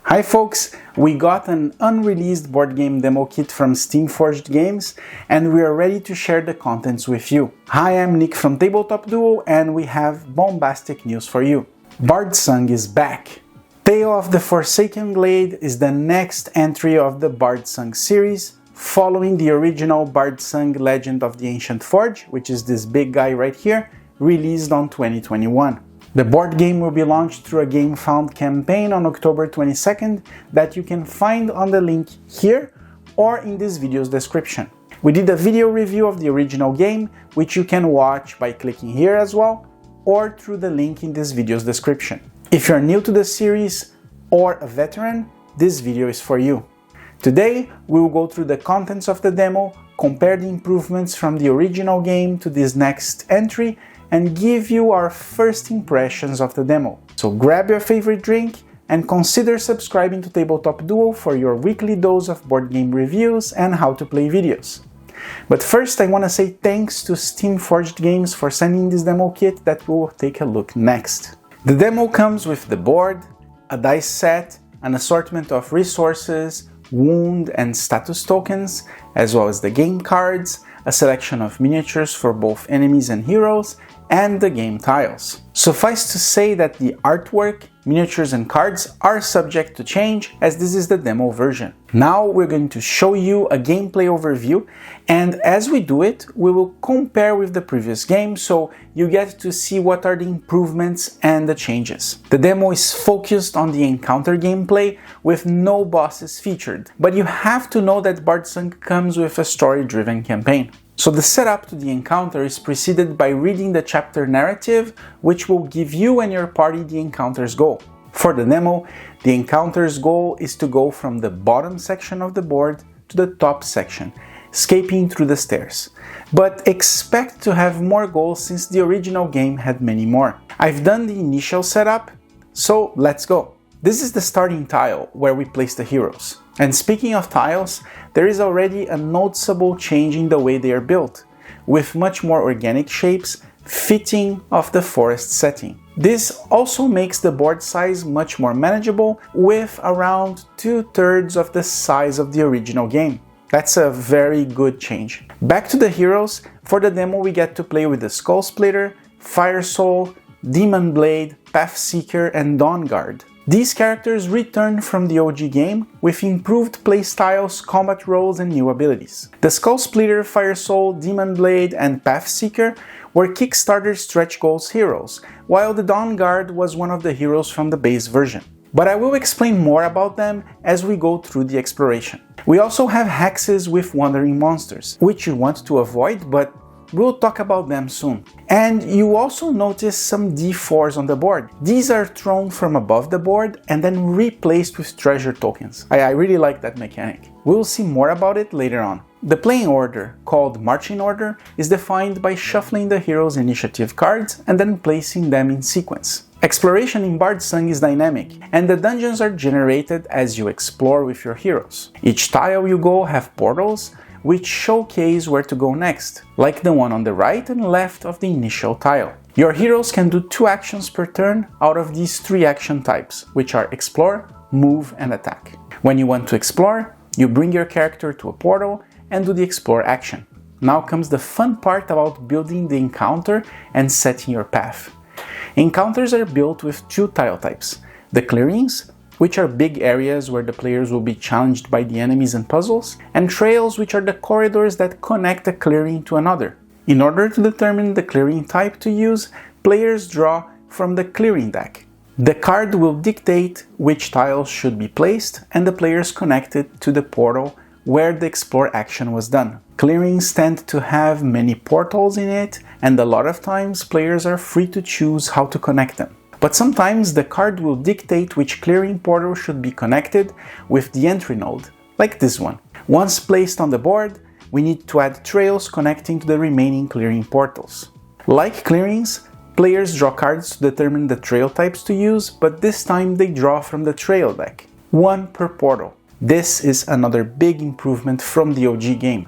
Hi folks, we got an unreleased board game demo kit from Steam-Forged Games and we are ready to share the contents with you. Hi, I'm Nick from Tabletop Duo and we have bombastic news for you. Bardsung is back! Tale of the Forsaken Glade is the next entry of the Bardsung series, following the original Bardsung Legend of the Ancient Forge, which is this big guy right here, released on 2021. The board game will be launched through a gamefound campaign on October 22nd that you can find on the link here or in this video's description. We did a video review of the original game, which you can watch by clicking here as well, or through the link in this video's description. If you're new to the series or a veteran, this video is for you. Today, we will go through the contents of the demo, compare the improvements from the original game to this next entry, and give you our first impressions of the demo. So grab your favorite drink and consider subscribing to Tabletop Duo for your weekly dose of board game reviews and how to play videos. But first I want to say thanks to Steam-Forged Games for sending this demo kit that we will take a look next. The demo comes with the board, a dice set, an assortment of resources, wound and status tokens, as well as the game cards, a selection of miniatures for both enemies and heroes, and the game tiles. Suffice to say that the artwork, miniatures and cards are subject to change as this is the demo version. Now we're going to show you a gameplay overview, and as we do it, we will compare with the previous game so you get to see what are the improvements and the changes. The demo is focused on the encounter gameplay with no bosses featured, but you have to know that Bardsung comes with a story-driven campaign. So the setup to the encounter is preceded by reading the chapter narrative, which will give you and your party the encounter's goal. For the demo, the encounter's goal is to go from the bottom section of the board to the top section, escaping through the stairs. But expect to have more goals since the original game had many more. I've done the initial setup, so let's go. This is the starting tile where we place the heroes. And speaking of tiles, there is already a noticeable change in the way they are built, with much more organic shapes fitting of the forest setting. This also makes the board size much more manageable, with around 2/3 of the size of the original game. That's a very good change. Back to the heroes, for the demo we get to play with the Skull Splitter, Fire Soul, Demon Blade, Pathseeker and Dawn Guard. These characters return from the OG game with improved playstyles, combat roles and new abilities. The Skull Splitter, Fire Soul, Demon Blade and Pathseeker were Kickstarter stretch goals heroes, while the Dawn Guard was one of the heroes from the base version. But I will explain more about them as we go through the exploration. We also have hexes with wandering monsters, which you want to avoid, but we'll talk about them soon. And you also notice some D4s on the board. These are thrown from above the board and then replaced with treasure tokens. I really like that mechanic. We'll see more about it later on. The playing order, called marching order, is defined by shuffling the heroes' initiative cards and then placing them in sequence. Exploration in Bardsung is dynamic, and the dungeons are generated as you explore with your heroes. Each tile you go have portals, which showcase where to go next, like the one on the right and left of the initial tile. Your heroes can do 2 actions per turn out of these 3 action types, which are explore, move and attack. When you want to explore, you bring your character to a portal and do the explore action. Now comes the fun part about building the encounter and setting your path. Encounters are built with 2 tile types: the clearings, which are big areas where the players will be challenged by the enemies and puzzles, and trails, which are the corridors that connect a clearing to another. In order to determine the clearing type to use, players draw from the clearing deck. The card will dictate which tiles should be placed, and the players connect it to the portal where the explore action was done. Clearings tend to have many portals in it, and a lot of times players are free to choose how to connect them. But sometimes the card will dictate which clearing portal should be connected with the entry node, like this one. Once placed on the board, we need to add trails connecting to the remaining clearing portals. Like clearings, players draw cards to determine the trail types to use, but this time they draw from the trail deck, 1 per portal. This is another big improvement from the OG game.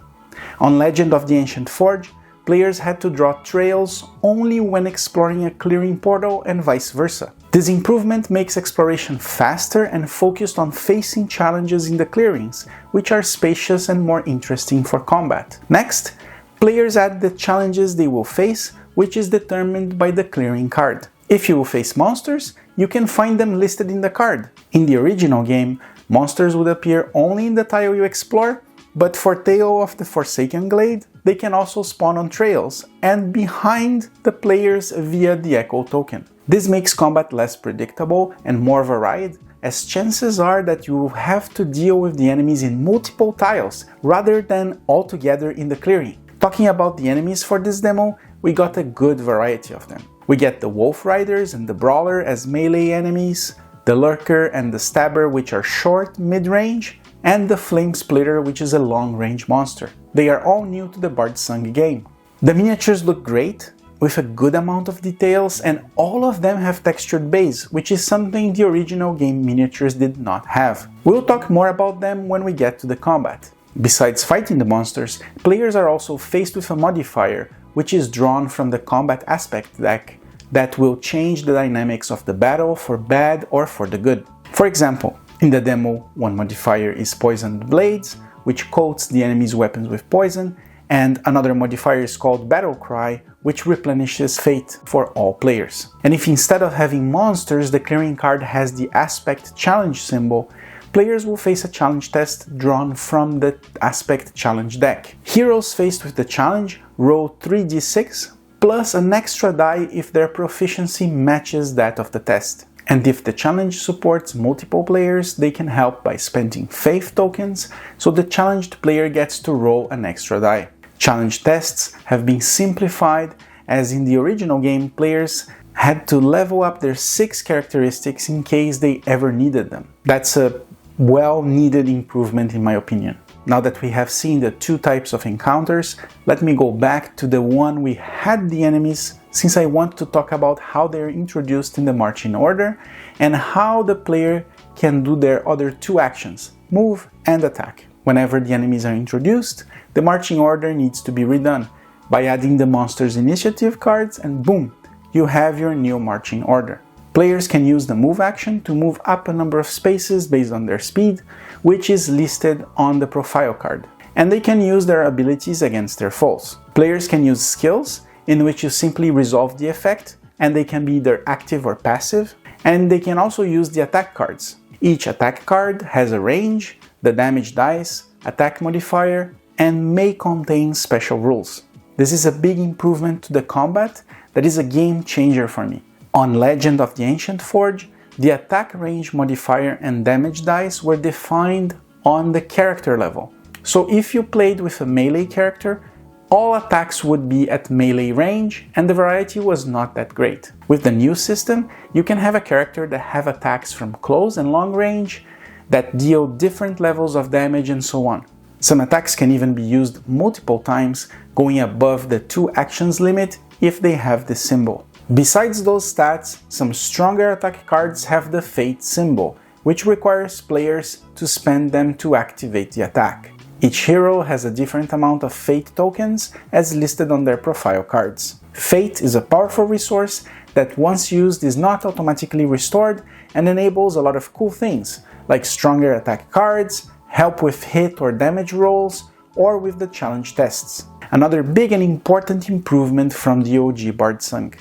On Legend of the Ancient Forge, players had to draw trails only when exploring a clearing portal and vice versa. This improvement makes exploration faster and focused on facing challenges in the clearings, which are spacious and more interesting for combat. Next, players add the challenges they will face, which is determined by the clearing card. If you will face monsters, you can find them listed in the card. In the original game, monsters would appear only in the tile you explore, but for Tale of the Forsaken Glade, they can also spawn on trails and behind the players via the Echo token. This makes combat less predictable and more varied, as chances are that you will have to deal with the enemies in multiple tiles rather than all together in the clearing. Talking about the enemies for this demo, we got a good variety of them. We get the Wolf Riders and the Brawler as melee enemies, the Lurker and the Stabber, which are short, mid-range, and the Flame Splitter, which is a long-range monster. They are all new to the Bardsung game. The miniatures look great, with a good amount of details, and all of them have textured base, which is something the original game miniatures did not have. We'll talk more about them when we get to the combat. Besides fighting the monsters, players are also faced with a modifier, which is drawn from the combat aspect deck, that will change the dynamics of the battle for bad or for the good. For example, in the demo, one modifier is Poisoned Blades, which coats the enemy's weapons with poison, and another modifier is called Battle Cry, which replenishes fate for all players. And if instead of having monsters, the clearing card has the aspect challenge symbol, players will face a challenge test drawn from the aspect challenge deck. Heroes faced with the challenge roll 3d6 plus an extra die if their proficiency matches that of the test. And if the challenge supports multiple players, they can help by spending faith tokens, so the challenged player gets to roll an extra die. Challenge tests have been simplified, as in the original game, players had to level up their 6 characteristics in case they ever needed them. That's a well-needed improvement in my opinion. Now that we have seen the 2 types of encounters, let me go back to the one we had the enemies, since I want to talk about how they're introduced in the marching order and how the player can do their other 2 actions, move and attack. Whenever the enemies are introduced, the marching order needs to be redone by adding the monster's initiative cards, and boom, you have your new marching order. Players can use the move action to move up a number of spaces based on their speed, which is listed on the profile card. And they can use their abilities against their foes. Players can use skills, in which you simply resolve the effect, and they can be either active or passive. And they can also use the attack cards. Each attack card has a range, the damage dice, attack modifier, and may contain special rules. This is a big improvement to the combat that is a game changer for me. On Legend of the Ancient Forge, the attack range modifier and damage dice were defined on the character level. So if you played with a melee character, all attacks would be at melee range, and the variety was not that great. With the new system, you can have a character that have attacks from close and long range, that deal different levels of damage and so on. Some attacks can even be used multiple times, going above the 2 actions limit if they have this symbol. Besides those stats, some stronger attack cards have the Fate symbol, which requires players to spend them to activate the attack. Each hero has a different amount of Fate tokens as listed on their profile cards. Fate is a powerful resource that once used is not automatically restored and enables a lot of cool things, like stronger attack cards, help with hit or damage rolls, or with the challenge tests. Another big and important improvement from the OG Bardsung.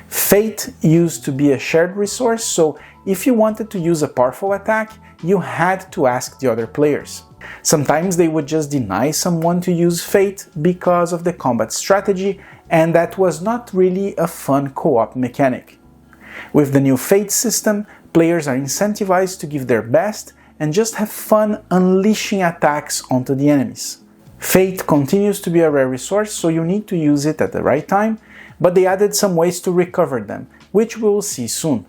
Fate used to be a shared resource, so if you wanted to use a powerful attack, you had to ask the other players. Sometimes they would just deny someone to use Fate because of the combat strategy, and that was not really a fun co-op mechanic. With the new Fate system, players are incentivized to give their best and just have fun unleashing attacks onto the enemies. Fate continues to be a rare resource, so you need to use it at the right time, but they added some ways to recover them, which we will see soon.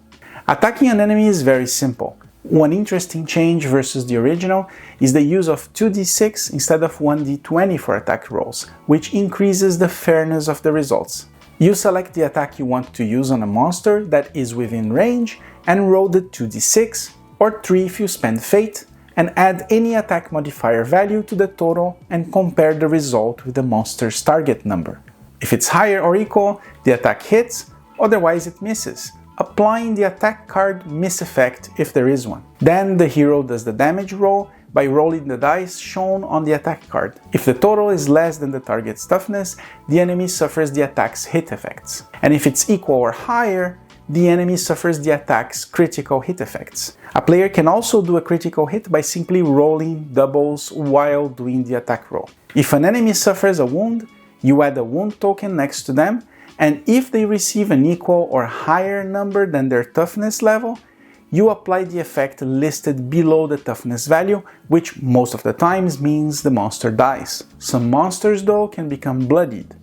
Attacking an enemy is very simple. One interesting change versus the original is the use of 2d6 instead of 1d20 for attack rolls, which increases the fairness of the results. You select the attack you want to use on a monster that is within range and roll the 2d6, or 3 if you spend Fate, and add any attack modifier value to the total and compare the result with the monster's target number. If it's higher or equal, the attack hits, otherwise it misses, applying the attack card miss effect if there is one. Then the hero does the damage roll by rolling the dice shown on the attack card. If the total is less than the target's toughness, the enemy suffers the attack's hit effects. And if it's equal or higher, the enemy suffers the attack's critical hit effects. A player can also do a critical hit by simply rolling doubles while doing the attack roll. If an enemy suffers a wound, you add a wound token next to them, and if they receive an equal or higher number than their toughness level, you apply the effect listed below the toughness value, which most of the times means the monster dies. Some monsters though can become bloodied,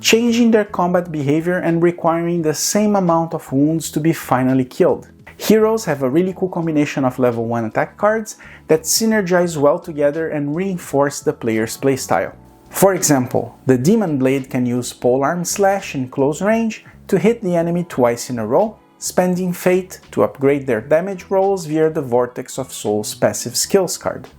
changing their combat behavior and requiring the same amount of wounds to be finally killed. Heroes have a really cool combination of level 1 attack cards that synergize well together and reinforce the player's playstyle. For example, the Demon Blade can use Polearm Slash in close range to hit the enemy twice in a row, spending Fate to upgrade their damage rolls via the Vortex of Souls passive skills card.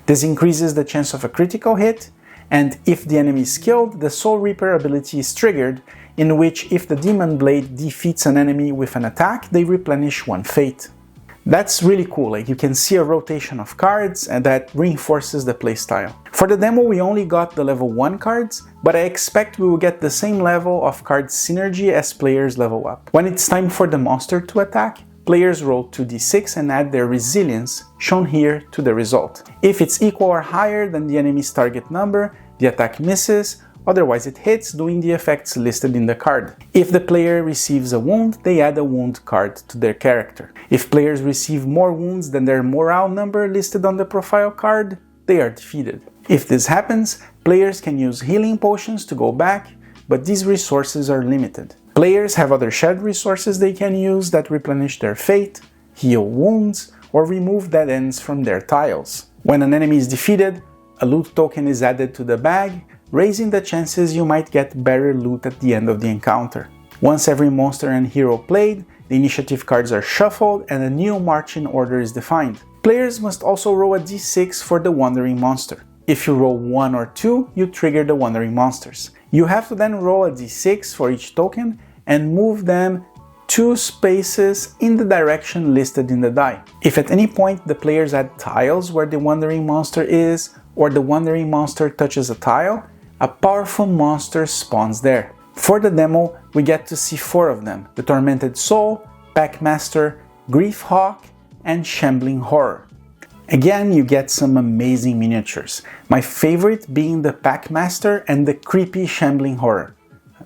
This increases the chance of a critical hit, and if the enemy is killed, the Soul Reaper ability is triggered, in which if the Demon Blade defeats an enemy with an attack, they replenish one Fate. That's really cool, like you can see a rotation of cards and that reinforces the playstyle. For the demo we only got the level 1 cards, but I expect we will get the same level of card synergy as players level up. When it's time for the monster to attack, players roll 2d6 and add their resilience, shown here, to the result. If it's equal or higher than the enemy's target number, the attack misses, otherwise it hits, doing the effects listed in the card. If the player receives a wound, they add a wound card to their character. If players receive more wounds than their morale number listed on the profile card, they are defeated. If this happens, players can use healing potions to go back, but these resources are limited. Players have other shared resources they can use that replenish their fate, heal wounds, or remove dead ends from their tiles. When an enemy is defeated, a loot token is added to the bag, raising the chances you might get better loot at the end of the encounter. Once every monster and hero played, the initiative cards are shuffled and a new marching order is defined. Players must also roll a d6 for the wandering monster. If you roll 1 or 2, you trigger the wandering monsters. You have to then roll a d6 for each token and move them 2 spaces in the direction listed in the die. If at any point the players add tiles where the wandering monster is, or the wandering monster touches a tile, a powerful monster spawns there. For the demo, we get to see 4 of them: the Tormented Soul, Packmaster, Grief Hawk, and Shambling Horror. Again, you get some amazing miniatures, my favorite being the Packmaster and the creepy Shambling Horror.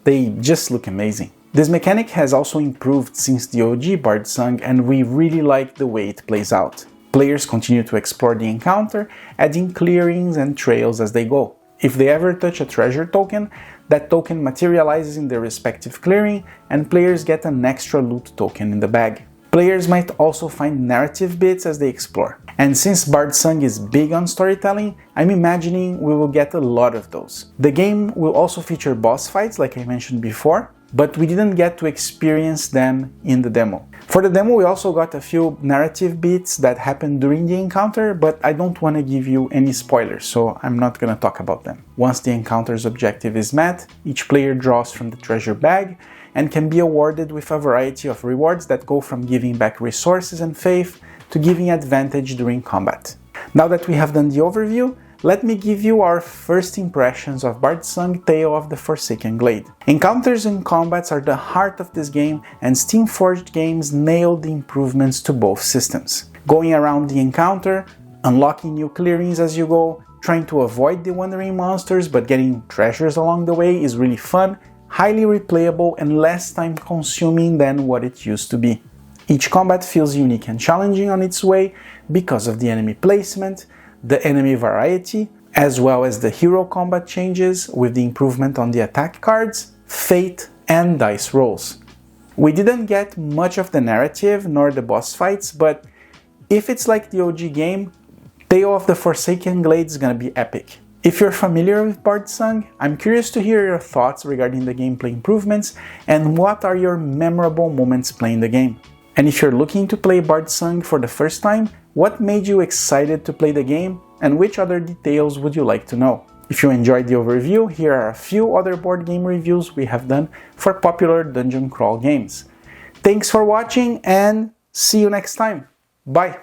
They just look amazing. This mechanic has also improved since the OG Bardsung, and we really like the way it plays out. Players continue to explore the encounter, adding clearings and trails as they go. If they ever touch a treasure token, that token materializes in their respective clearing, and players get an extra loot token in the bag. Players might also find narrative bits as they explore. And since Bardsung is big on storytelling, I'm imagining we will get a lot of those. The game will also feature boss fights, like I mentioned before, but we didn't get to experience them in the demo. For the demo, we also got a few narrative beats that happened during the encounter, but I don't want to give you any spoilers, so I'm not going to talk about them. Once the encounter's objective is met, each player draws from the treasure bag and can be awarded with a variety of rewards that go from giving back resources and faith to giving advantage during combat. Now that we have done the overview, let me give you our first impressions of Bardsung Tale of the Forsaken Glade. Encounters and combats are the heart of this game, and Steam-forged games nailed the improvements to both systems. Going around the encounter, unlocking new clearings as you go, trying to avoid the wandering monsters but getting treasures along the way is really fun, highly replayable, and less time consuming than what it used to be. Each combat feels unique and challenging on its way because of the enemy placement, the enemy variety, as well as the hero combat changes with the improvement on the attack cards, fate, and dice rolls. We didn't get much of the narrative nor the boss fights, but if it's like the OG game, Tale of the Forsaken Glade is gonna be epic. If you're familiar with Bardsung, I'm curious to hear your thoughts regarding the gameplay improvements and what are your memorable moments playing the game. And if you're looking to play Bardsung for the first time, what made you excited to play the game, and which other details would you like to know? If you enjoyed the overview, here are a few other board game reviews we have done for popular dungeon crawl games. Thanks for watching and see you next time. Bye!